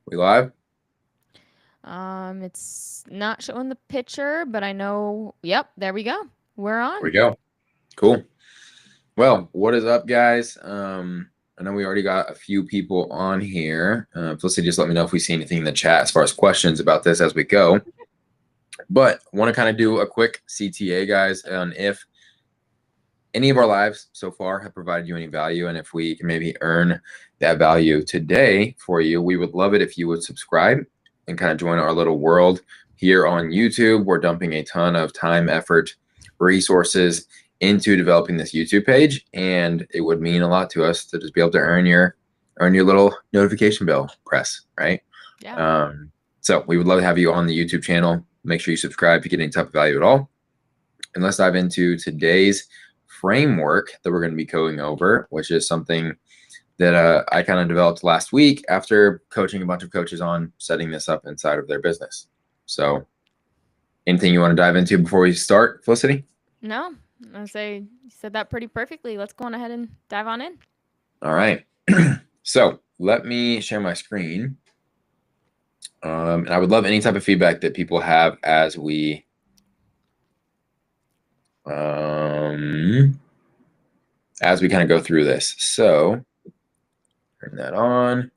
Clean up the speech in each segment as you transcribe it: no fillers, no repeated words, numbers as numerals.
We live? It's not showing the picture, but I know. Yep, there we go. We're There we on. go. Cool. Well, what is up, guys? I know we already got a few people on here. Felicity, just let me know if we see anything in the chat as far as questions about this as we go. But I want to kind of do a quick CTA, guys, on if any of our lives so far have provided you any value, and if we can maybe earn that value today for you, we would love it if you would subscribe and kind of join our little world here on YouTube. We're dumping a ton of time, effort, resources into developing this YouTube page, and it would mean a lot to us to just be able to earn your little notification bell press, right? Yeah. So we would love to have you on the YouTube channel. Make sure you subscribe if you get any type of value at all. And let's dive into today's framework that we're going to be going over, which is something that I kind of developed last week after coaching a bunch of coaches on setting this up inside of their business. So anything you want to dive into before we start, Felicity? No, I say you said that pretty perfectly. Let's go on ahead and dive on in. All right. So let me share my screen. And I would love any type of feedback that people have as we kind of go through this. So turn that on.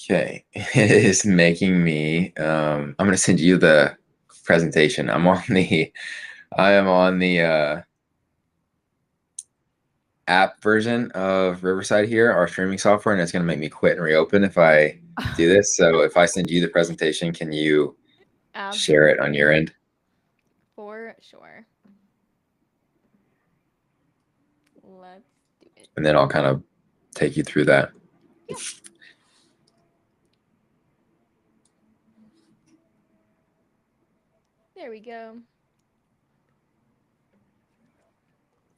Okay, it is making me. I'm going to send you the presentation. I am on the app version of Riverside here, our streaming software, and it's going to make me quit and reopen if I do this. So if I send you the presentation, can you share it on Absolutely. your end? For sure. Let's do it. And then I'll kind of take you through that. Yeah. There we go.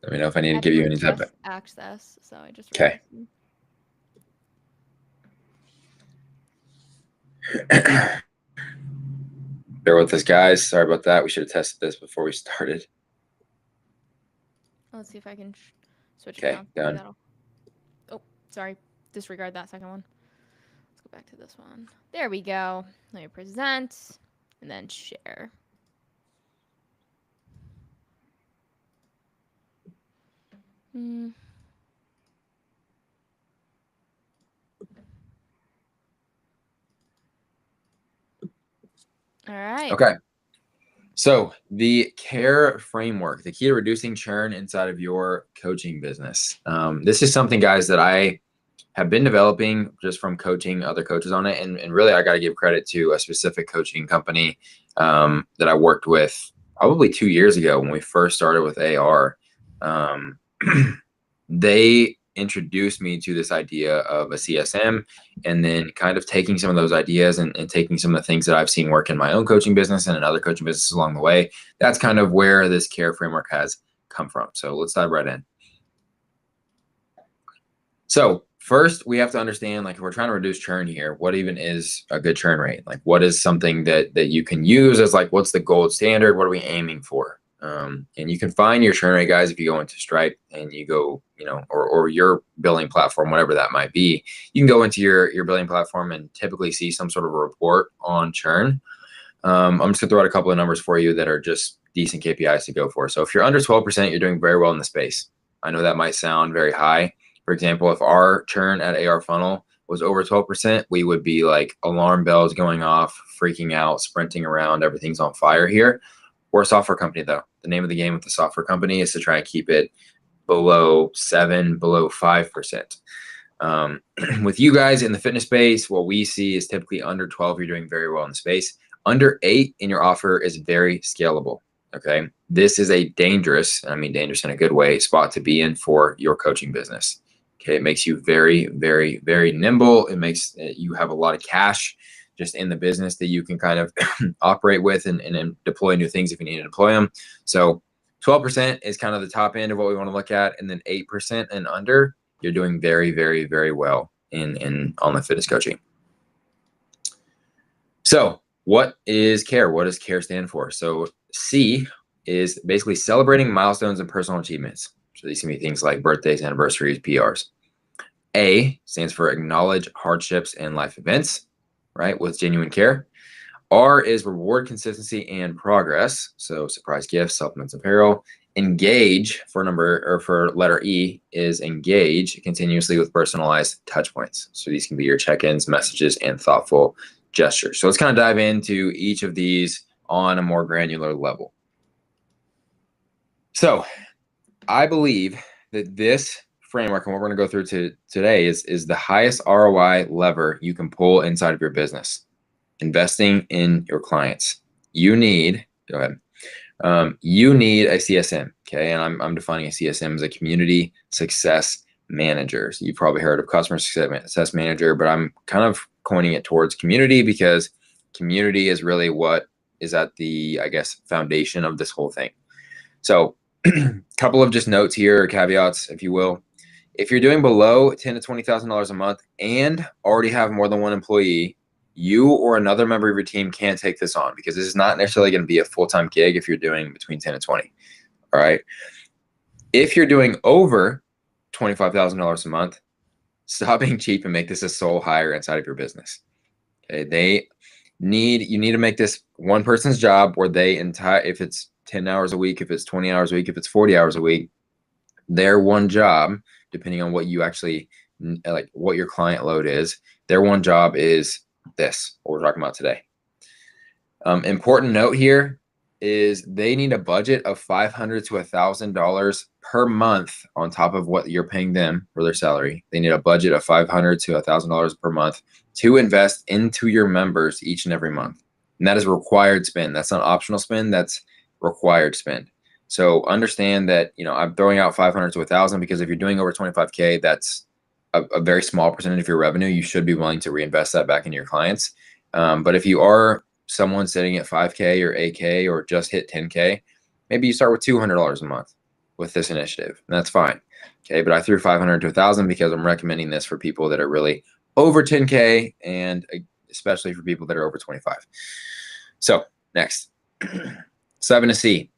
Let me know if I need I to had to give you any type of. request access, so I just Okay. requested. Bear with us, guys. Sorry about that. We should have tested this before we started. Let's see if I can switch Okay, accounts. Maybe done. that'll. Oh, sorry. Disregard that second one. Let's go back to this one. There we go. Let me present and then share. Hmm. All right. Okay. So the C.A.R.E framework, the key to reducing churn inside of your coaching business. This is something, guys, that I have been developing just from coaching other coaches on it. And really, I got to give credit to a specific coaching company that I worked with probably 2 years ago when we first started with A.R. Um, they introduced me to this idea of a CSM, and then kind of taking some of those ideas and taking some of the things that I've seen work in my own coaching business and in other coaching businesses along the way. That's kind of where this C.A.R.E framework has come from. So let's dive right in. So first, we have to understand, like, if we're trying to reduce churn here, what even is a good churn rate? Like, what is something that you can use as, like, what's the gold standard? What are we aiming for? And you can find your churn rate, guys, if you go into Stripe and you go, or your billing platform, whatever that might be. You can go into your billing platform and typically see some sort of a report on churn. I'm just gonna throw out a couple of numbers for you that are just decent KPIs to go for. So if you're under 12%, you're doing very well in the space. I know that might sound very high. For example, if our churn at A.R Funnel was over 12%, we would be like alarm bells going off, freaking out, sprinting around, everything's on fire here. We're a software company, though. The name of the game with the software company is to try and keep it below 7, below 5%. With you guys in the fitness space, what we see is typically under 12, you're doing very well in the space. Under 8 in your offer is very scalable. Okay. This is a dangerous, I mean, dangerous in a good way, spot to be in for your coaching business. Okay. It makes you very, very, very nimble. It makes you have a lot of cash just in the business that you can kind of operate with and deploy new things if you need to deploy them. So 12% is kind of the top end of what we want to look at. And then 8% and under, you're doing very, very, very well in online fitness coaching. So what is C.A.R.E? What does C.A.R.E stand for? So C is basically celebrating milestones and personal achievements. So these can be things like birthdays, anniversaries, PRs. A stands for acknowledge hardships and life events, right, with genuine care. R is reward consistency and progress. So surprise gifts, supplements, apparel. Engage for letter E is engage continuously with personalized touch points. So these can be your check-ins, messages, and thoughtful gestures. So let's kind of dive into each of these on a more granular level. So I believe that this framework and what we're going to go through today is the highest ROI lever you can pull inside of your business. Investing in your clients. You need, go ahead. You need a CSM, okay? And I'm defining a CSM as a community success manager. So you've probably heard of customer success manager, but I'm kind of coining it towards community because community is really what is at the, I guess, foundation of this whole thing. So couple of just notes here, caveats, if you will. If you're doing below $10,000 to $20,000 a month and already have more than one employee, you or another member of your team can take this on because this is not necessarily going to be a full-time gig if you're doing between 10 and 20. All right. If you're doing over $25,000 a month, stop being cheap and make this a sole hire inside of your business. Okay. You need to make this one person's job where if it's 10 hours a week, if it's 20 hours a week, if it's 40 hours a week, their one job, depending on what you actually like, what your client load is, their one job is this, what we're talking about today. Important note here is they need a budget of $500 to $1,000 per month on top of what you're paying them for their salary. They need a budget of $500 to $1,000 per month to invest into your members each and every month. And that is required spend. That's not optional spend. That's required spend. So understand that, I'm throwing out 500 to 1,000 because if you're doing over 25K, that's a very small percentage of your revenue. You should be willing to reinvest that back into your clients. But if you are someone sitting at 5K or 8K or just hit 10K, maybe you start with $200 a month with this initiative, and that's fine. Okay, but I threw 500 to 1,000 because I'm recommending this for people that are really over 10K and especially for people that are over 25. So next, 7 to C.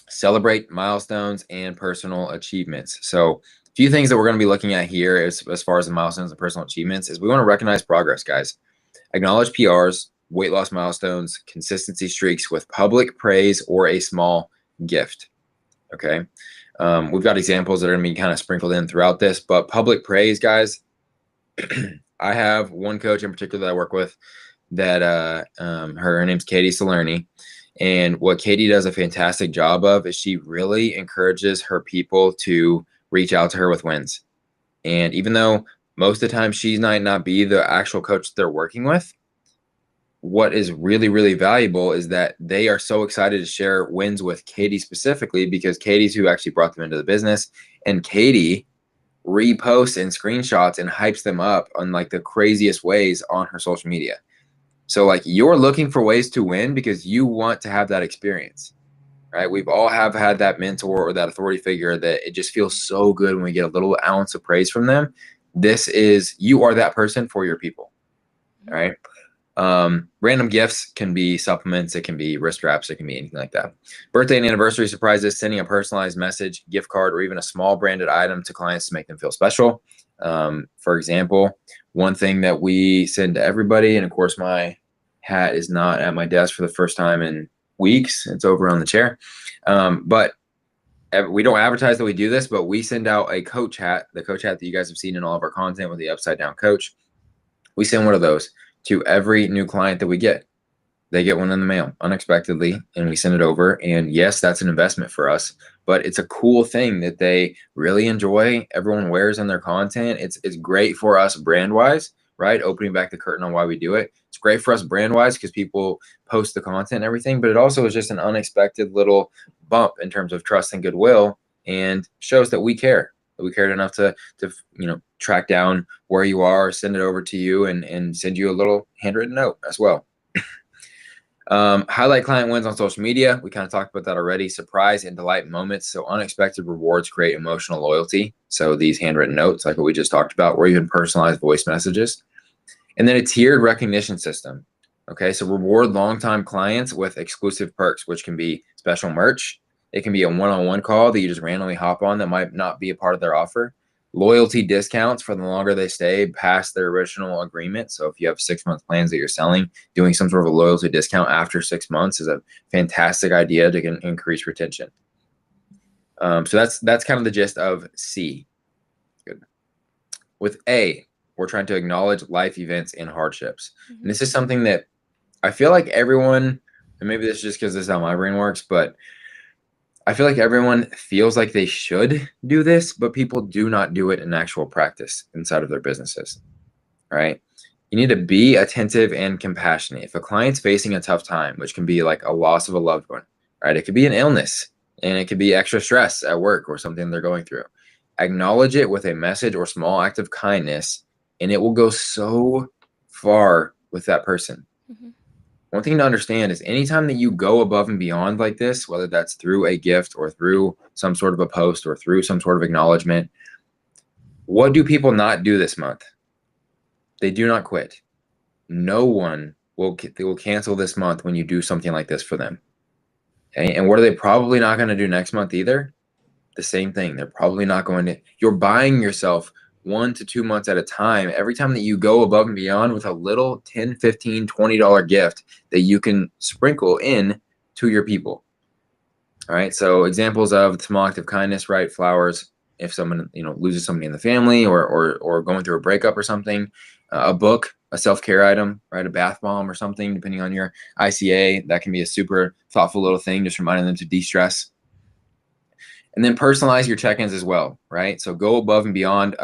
Celebrate milestones and personal achievements. So a few things that we're going to be looking at here as far as the milestones and personal achievements is we want to recognize progress, guys. Acknowledge PRs, weight loss milestones, consistency streaks with public praise or a small gift. Okay. We've got examples that are going to be kind of sprinkled in throughout this, but public praise, guys, I have one coach in particular that I work with that her name's C.A.R.E. And what Katie does a fantastic job of is she really encourages her people to reach out to her with wins. And even though most of the time she might not be the actual coach they're working with, what is really, really valuable is that they are so excited to share wins with Katie specifically because Katie's who actually brought them into the business. And Katie reposts and screenshots and hypes them up on like the craziest ways on her social media. So like you're looking for ways to win because you want to have that experience, right? We've all have had that mentor or that authority figure that it just feels so good when we get a little ounce of praise from them. You are that person for your people, all right? Random gifts can be supplements. It can be wrist straps. It can be anything like that. Birthday and anniversary surprises, sending a personalized message, gift card, or even a small branded item to clients to make them feel special. For example, one thing that we send to everybody, and of course my hat is not at my desk for the first time in weeks. It's over on the chair. But we don't advertise that we do this, but we send out a coach hat, the coach hat that you guys have seen in all of our content with the upside down coach. We send one of those to every new client that we get. They get one in the mail unexpectedly, and we send it over. And yes, that's an investment for us, but it's a cool thing that they really enjoy. Everyone wears in their content. It's great for us brand wise, right? Opening back the curtain on why we do it. It's great for us brand wise because people post the content and everything, but it also is just an unexpected little bump in terms of trust and goodwill and shows that we care. We cared enough to track down where you are, send it over to you, and send you a little handwritten note as well. Highlight client wins on social media. We kind of talked about that already. Surprise and delight moments. So unexpected rewards create emotional loyalty. So these handwritten notes, like what we just talked about, or even personalized voice messages. And then a tiered recognition system. Okay, so reward longtime clients with exclusive perks, which can be special merch. It can be a one-on-one call that you just randomly hop on that might not be a part of their offer. Loyalty discounts for the longer they stay past their original agreement. So if you have 6-month plans that you're selling, doing some sort of a loyalty discount after 6 months is a fantastic idea to increase retention. So that's kind of the gist of C. Good. With A, we're trying to acknowledge life events and hardships. And this is something that I feel like everyone, and maybe this is just because this is how my brain works, but I feel like everyone feels like they should do this, but people do not do it in actual practice inside of their businesses, right? You need to be attentive and compassionate. If a client's facing a tough time, which can be like a loss of a loved one, right? It could be an illness and it could be extra stress at work or something they're going through. Acknowledge it with a message or small act of kindness, and it will go so far with that person. One thing to understand is anytime that you go above and beyond like this, whether that's through a gift or through some sort of a post or through some sort of acknowledgement, what do people not do this month? They do not quit. No one they will cancel this month when you do something like this for them. Okay? And what are they probably not going to do next month either? The same thing. They're probably not going to. You're buying yourself 1 to 2 months at a time. Every time that you go above and beyond with a little $10, $15, $20 gift that you can sprinkle in to your people. All right. So examples of small act of kindness, right? Flowers. If someone, loses somebody in the family or going through a breakup or something, a book, a self-care item, right? A bath bomb or something, depending on your ICA, that can be a super thoughtful little thing, just reminding them to de-stress. And then personalize your check-ins as well, right? So go above and beyond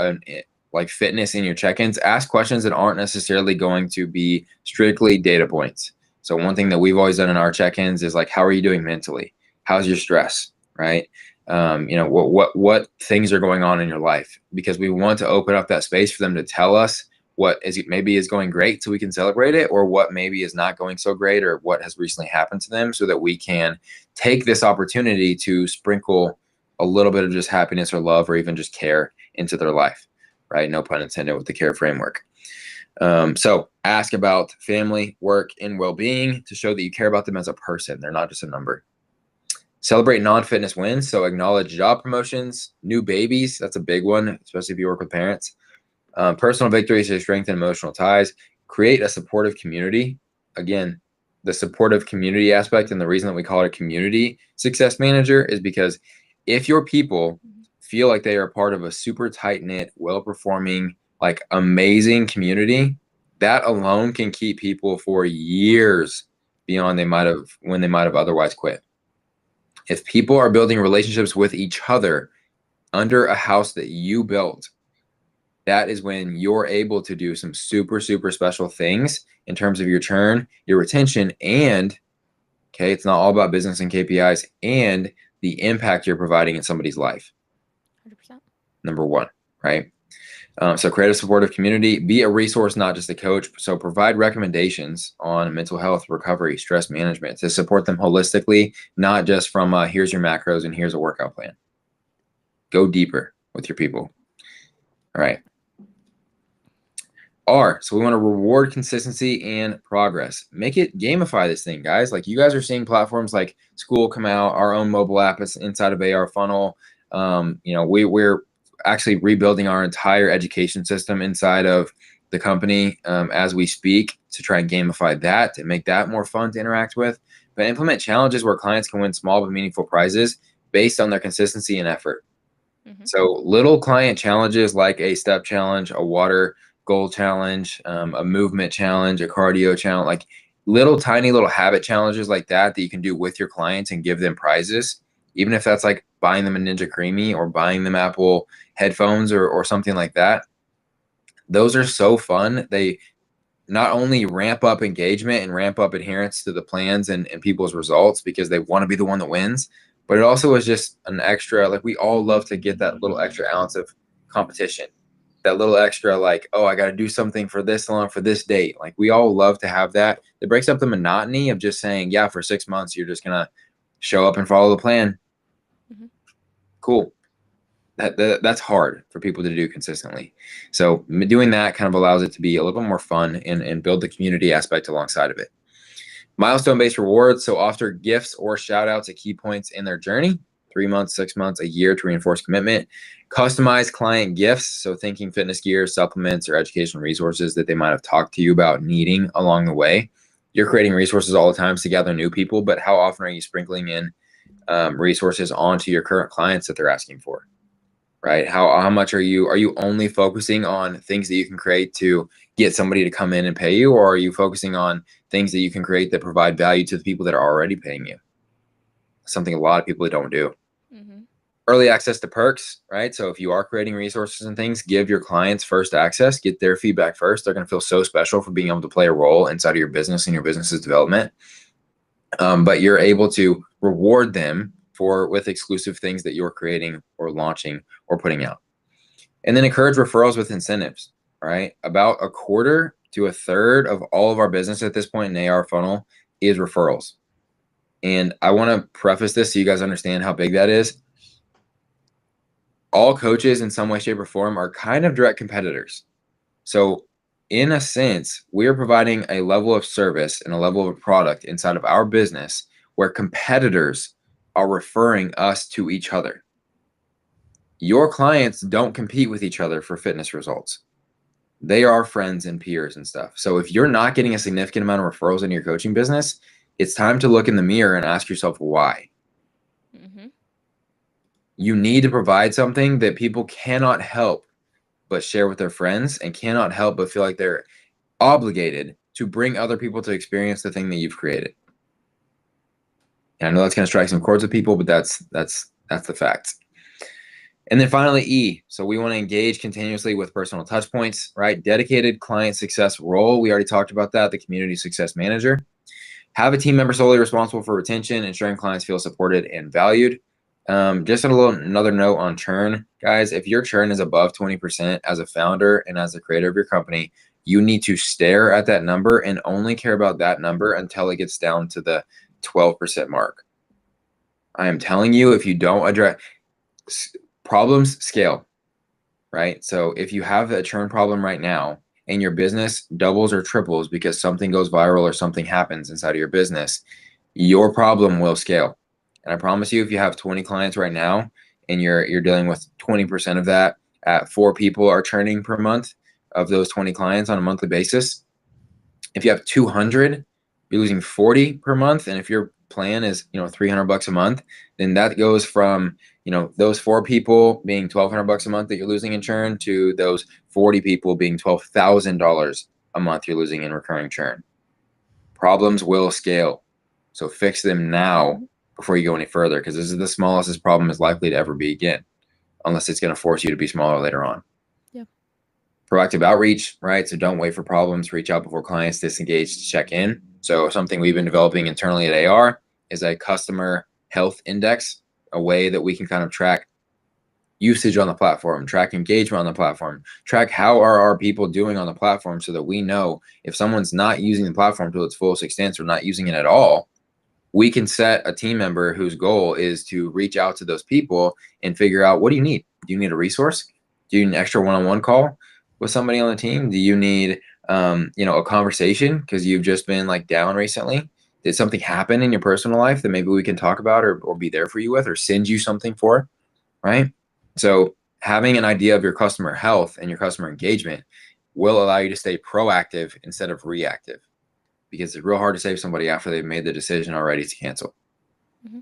like fitness in your check-ins. Ask questions that aren't necessarily going to be strictly data points. So one thing that we've always done in our check-ins is like, how are you doing mentally? How's your stress, right? What things are going on in your life? Because we want to open up that space for them to tell us what maybe is going great so we can celebrate it, or what maybe is not going so great, or what has recently happened to them, so that we can take this opportunity to sprinkle a little bit of just happiness or love or even just care into their life, right? No pun intended with the CARE framework. So ask about family, work, and well-being to show that you care about them as a person. They're not just a number. Celebrate non-fitness wins. So acknowledge job promotions, new babies. That's a big one, especially if you work with parents. Personal victories to strengthen emotional ties. Create a supportive community. Again, the supportive community aspect, and the reason that we call it a community success manager is because if your people feel like they are part of a super tight-knit, well-performing, like amazing community, that alone can keep people for years beyond when they might have otherwise quit. If people are building relationships with each other under a house that you built, that is when you're able to do some super, super special things in terms of your churn, your retention, and it's not all about business and KPIs, and the impact you're providing in somebody's life. 100%. Number one, right? So create a supportive community, be a resource, not just a coach. So provide recommendations on mental health, recovery, stress management to support them holistically, not just from here's your macros and here's a workout plan. Go deeper with your people. All right. R, so we want to reward consistency and progress. Make it gamify this thing, guys. Like you guys are seeing platforms like School come out, our own mobile app is inside of AR Funnel. We're actually rebuilding our entire education system inside of the company as we speak to try and gamify that and make that more fun to interact with. But implement challenges where clients can win small but meaningful prizes based on their consistency and effort. So little client challenges like a step challenge, a water goal challenge, a movement challenge, a cardio challenge, like tiny little habit challenges like that you can do with your clients and give them prizes, even if that's like buying them a Ninja Creamy or buying them Apple headphones or something like that. Those are so fun. They not only ramp up engagement and ramp up adherence to the plans and people's results because they want to be the one that wins, but it also is just an extra, like we all love to get that little extra ounce of competition, that little extra, like, oh, I got to do something for this long, for this date. Like we all love to have that. It breaks up the monotony of just saying, yeah, for 6 months, you're just going to show up and follow the plan. Cool. That's hard for people to do consistently. So doing that kind of allows it to be a little bit more fun and build the community aspect alongside of it. Milestone-based rewards. So offer gifts or shout outs at key points in their journey. 3 months, 6 months, a year to reinforce commitment. Customize client gifts. So thinking fitness gear, supplements, or educational resources that they might have talked to you about needing along the way. You're creating resources all the time to gather new people, but how often are you sprinkling in resources onto your current clients that they're asking for? Right? How much are you only focusing on things that you can create to get somebody to come in and pay you, or are you focusing on things that you can create that provide value to the people that are already paying you? Something a lot of people don't do. Mm-hmm. Early access to perks, right? So if you are creating resources and things, give your clients first access, get their feedback first. They're going to feel so special for being able to play a role inside of your business and your business's development. But you're able to reward them with exclusive things that you're creating or launching or putting out. And then encourage referrals with incentives, right? About a quarter to a third of all of our business at this point in AR funnel is referrals. And I want to preface this so you guys understand how big that is. All coaches in some way, shape, or form are kind of direct competitors. So in a sense, we are providing a level of service and a level of product inside of our business where competitors are referring us to each other. Your clients don't compete with each other for fitness results. They are friends and peers and stuff. So if you're not getting a significant amount of referrals in your coaching business, it's time to look in the mirror and ask yourself why. Mm-hmm. You need to provide something that people cannot help but share with their friends and cannot help but feel like they're obligated to bring other people to experience the thing that you've created. And I know that's going to strike some chords with people, but that's the facts. And then finally, E. So we want to engage continuously with personal touch points, right? Dedicated client success role. We already talked about that. The community success manager. Have a team member solely responsible for retention, ensuring clients feel supported and valued. Just another note on churn, guys. If your churn is above 20% as a founder and as a creator of your company, you need to stare at that number and only care about that number until it gets down to the 12% mark. I am telling you, if you don't address problems, scale, right? So if you have a churn problem right now and your business doubles or triples because something goes viral or something happens inside of your business, your problem will scale. And I promise you, if you have 20 clients right now and you're dealing with 20% of that at 4 people are churning per month of those 20 clients on a monthly basis, if you have 200, you're losing 40 per month. And if your plan is, $300 a month, then that goes from, those 4 people being $1,200 a month that you're losing in churn to those 40 people being $12,000 a month you're losing in recurring churn. Problems will scale. So fix them now before you go any further, because this is the smallest this problem is likely to ever be again, unless it's going to force you to be smaller later on. Yeah. Proactive outreach, right? So don't wait for problems. Reach out before clients disengage to check in. So something we've been developing internally at AR is a customer health index, a way that we can kind of track usage on the platform, track engagement on the platform, track how are our people doing on the platform so that we know if someone's not using the platform to its fullest extent or not using it at all, we can set a team member whose goal is to reach out to those people and figure out, what do you need? Do you need a resource? Do you need an extra one-on-one call with somebody on the team? Do you need, a conversation because you've just been like down recently? Did something happen in your personal life that maybe we can talk about or be there for you with or send you something for, right? So having an idea of your customer health and your customer engagement will allow you to stay proactive instead of reactive, because it's real hard to save somebody after they've made the decision already to cancel. Mm-hmm.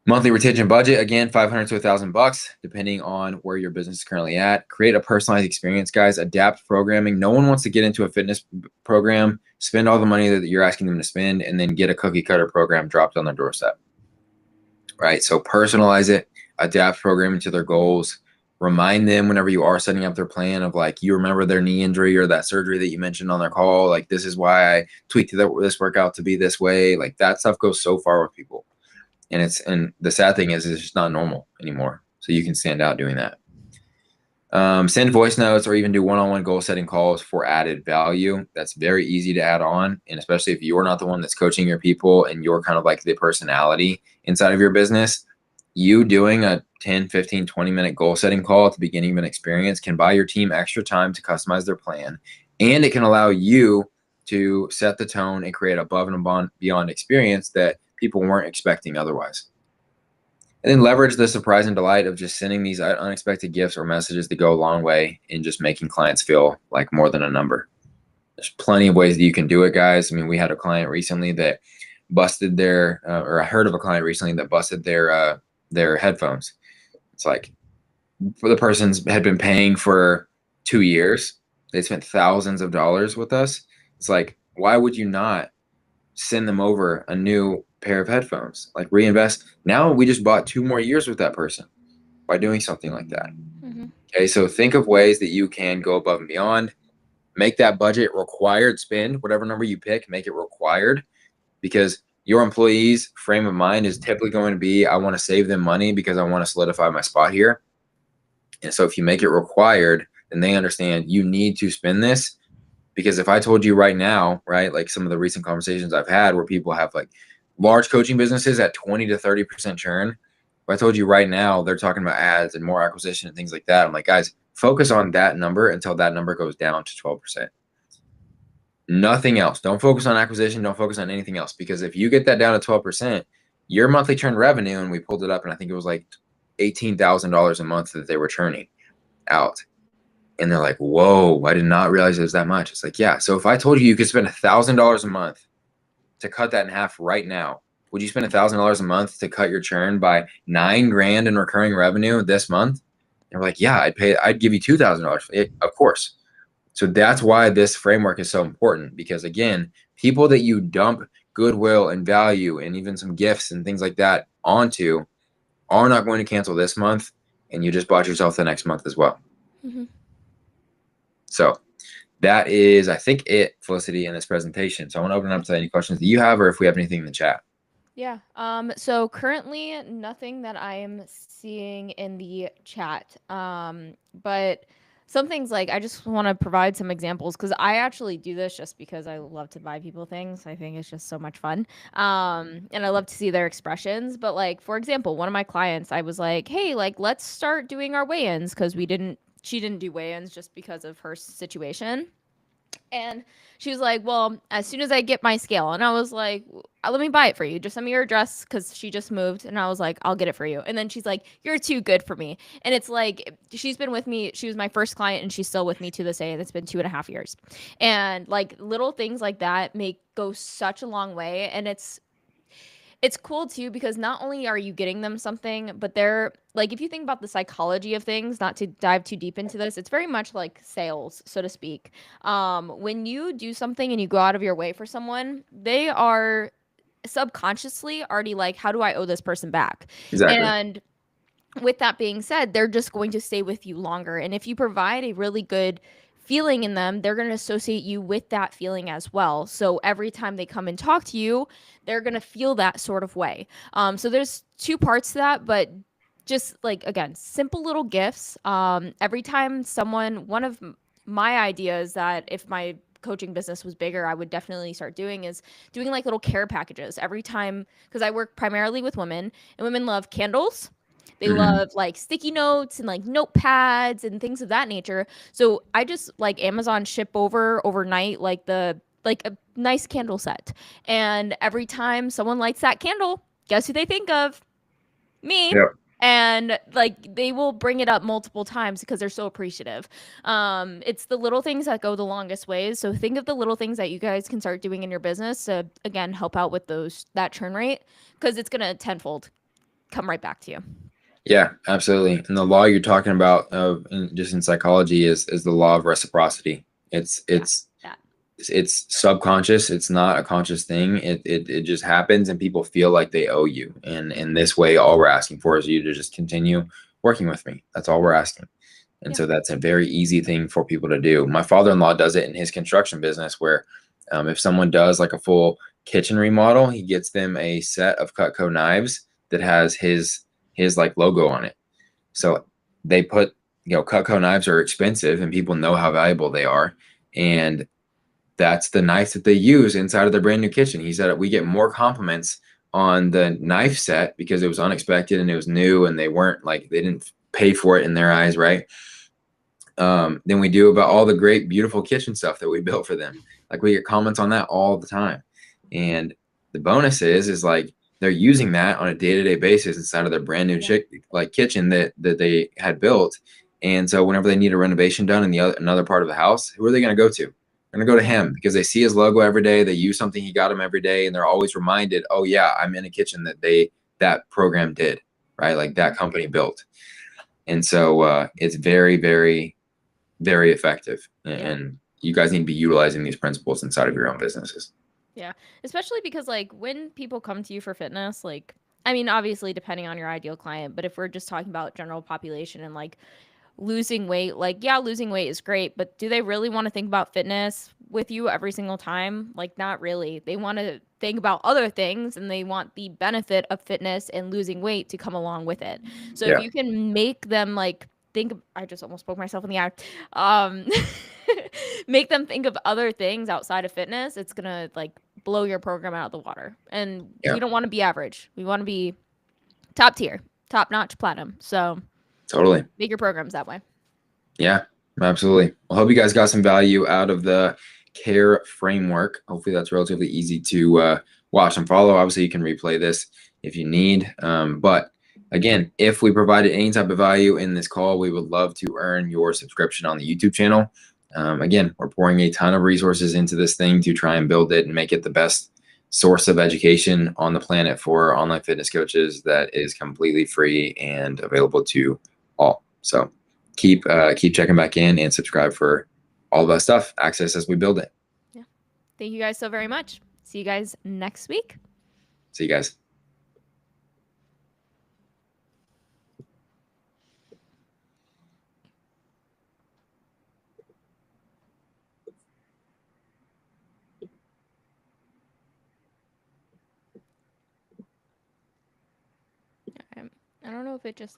Monthly retention budget, again, $500 to $1,000, depending on where your business is currently at. Create a personalized experience, guys. Adapt programming. No one wants to get into a fitness program, spend all the money that you're asking them to spend, and then get a cookie cutter program dropped on their doorstep, right? So personalize it, adapt programming to their goals. Remind them whenever you are setting up their plan of like, you remember their knee injury or that surgery that you mentioned on their call. Like, this is why I tweaked this workout to be this way. Like, that stuff goes so far with people. And the sad thing is it's just not normal anymore. So you can stand out doing that. Send voice notes or even do one-on-one goal setting calls for added value. That's very easy to add on. And especially if you're not the one that's coaching your people and you're kind of like the personality inside of your business, you doing a 10, 15, 20-minute goal setting call at the beginning of an experience can buy your team extra time to customize their plan. And it can allow you to set the tone and create above and beyond experience that people weren't expecting otherwise. And then leverage the surprise and delight of just sending these unexpected gifts or messages to go a long way in just making clients feel like more than a number. There's plenty of ways that you can do it, guys. I mean, we had a client recently that busted their, or I heard of a client recently that busted their headphones. It's like, for the person's had been paying for 2 years. They spent thousands of dollars with us. It's like, why would you not send them over a new pair of headphones? Like reinvest. Now we just bought 2 more years with that person by doing something like that. Mm-hmm. Okay, so think of ways that you can go above and beyond. Make that budget required spend, whatever number you pick, make it required, because your employees' frame of mind is typically going to be, I want to save them money because I want to solidify my spot here. And so if you make it required, then they understand you need to spend this. Because if I told you right now, right, like some of the recent conversations I've had where people have like large coaching businesses at 20 to 30% churn, if I told you right now they're talking about ads and more acquisition and things like that, I'm like, guys, focus on that number until that number goes down to 12%. Nothing else. Don't focus on acquisition. Don't focus on anything else. Because if you get that down to 12%, your monthly churn revenue, and we pulled it up, and I think it was like $18,000 a month that they were churning out. And they're like, whoa, I did not realize it was that much. It's like, yeah. So if I told you you could spend $1,000 a month to cut that in half right now, would you spend $1,000 a month to cut your churn by $9,000 in recurring revenue this month? And we're like, yeah, I'd give you $2,000. Of course. So that's why this framework is so important, because again, people that you dump goodwill and value and even some gifts and things like that onto are not going to cancel this month, and you just bought yourself the next month as well. Mm-hmm. So that is, I think, it, Felicity, in this presentation. So I want to open it up to any questions that you have, or if we have anything in the chat. Yeah. So currently nothing that I am seeing in the chat. But some things like I just want to provide some examples because I actually do this just because I love to buy people things. I think it's just so much fun. And I love to see their expressions. But like, for example, one of my clients, I was like, hey, like, let's start doing our weigh-ins because she didn't do weigh-ins just because of her situation. And she was like, well, as soon as I get my scale. And I was like, let me buy it for you. Just send me your address because she just moved. And I was like, I'll get it for you. And then she's like, you're too good for me. And it's like, she's been with me. She was my first client and she's still with me to this day. And it's been 2.5 years. And like little things like that go such a long way. And it's cool too because not only are you getting them something, but they're like, if you think about the psychology of things, not to dive too deep into this, it's very much like sales, so to speak. When you do something and you go out of your way for someone, they are subconsciously already like, how do I owe this person back? Exactly. And with that being said, they're just going to stay with you longer. And if you provide a really good feeling in them, they're going to associate you with that feeling as well. So every time they come and talk to you, they're going to feel that sort of way. So there's two parts to that, but just like, again, simple little gifts. Every time one of my ideas that if my coaching business was bigger, I would definitely start doing is doing like little care packages every time, because I work primarily with women and women love candles. They love like sticky notes and like notepads and things of that nature. So I just like Amazon ship overnight like a nice candle set. And every time someone lights that candle, guess who they think of? Me. Yep. And like they will bring it up multiple times because they're so appreciative. It's the little things that go the longest ways. So think of the little things that you guys can start doing in your business to again help out with that churn rate, because it's gonna tenfold come right back to you. Yeah, absolutely. And the law you're talking about just in psychology is the law of reciprocity. It's subconscious. It's not a conscious thing. It just happens, and people feel like they owe you. And in this way, all we're asking for is you to just continue working with me. That's all we're asking. And so that's a very easy thing for people to do. My father-in-law does it in his construction business, where if someone does like a full kitchen remodel, he gets them a set of Cutco knives that has his like logo on it. So they put, Cutco knives are expensive and people know how valuable they are. And that's the knife that they use inside of their brand new kitchen. He said we get more compliments on the knife set because it was unexpected and it was new and they didn't pay for it in their eyes, right? Than we do about all the great, beautiful kitchen stuff that we built for them. Like we get comments on that all the time. And the bonus is like, they're using that on a day-to-day basis inside of their brand new kitchen that they had built. And so whenever they need a renovation done in another part of the house, who are they going to go to? They're going to go to him because they see his logo every day. They use something he got them every day, and they're always reminded, oh yeah, I'm in a kitchen that program did, right? Like that company built. And so it's very, very, very effective. And you guys need to be utilizing these principles inside of your own businesses. Yeah. Especially because like when people come to you for fitness, like I mean, obviously depending on your ideal client, but if we're just talking about general population and like losing weight, like yeah, losing weight is great, but do they really want to think about fitness with you every single time? Like not really. They want to think about other things and they want the benefit of fitness and losing weight to come along with it. So if Yeah, you can make them like think I just almost spoke myself in the eye. Um make them think of other things outside of fitness, it's going to like blow your program out of the water. And yeah, we don't want to be average. We want to be top tier, top notch platinum. So totally. make your programs that way. Yeah, absolutely. Well, hope you guys got some value out of the C.A.R.E framework. Hopefully that's relatively easy to watch and follow. Obviously, you can replay this if you need. But again, if we provided any type of value in this call, we would love to earn your subscription on the YouTube channel. Again, we're pouring a ton of resources into this thing to try and build it and make it the best source of education on the planet for online fitness coaches that is completely free and available to all. So keep checking back in and subscribe for all of that stuff, access as we build it. Yeah. Thank you guys so very much. See you guys next week. See you guys. I don't know if it just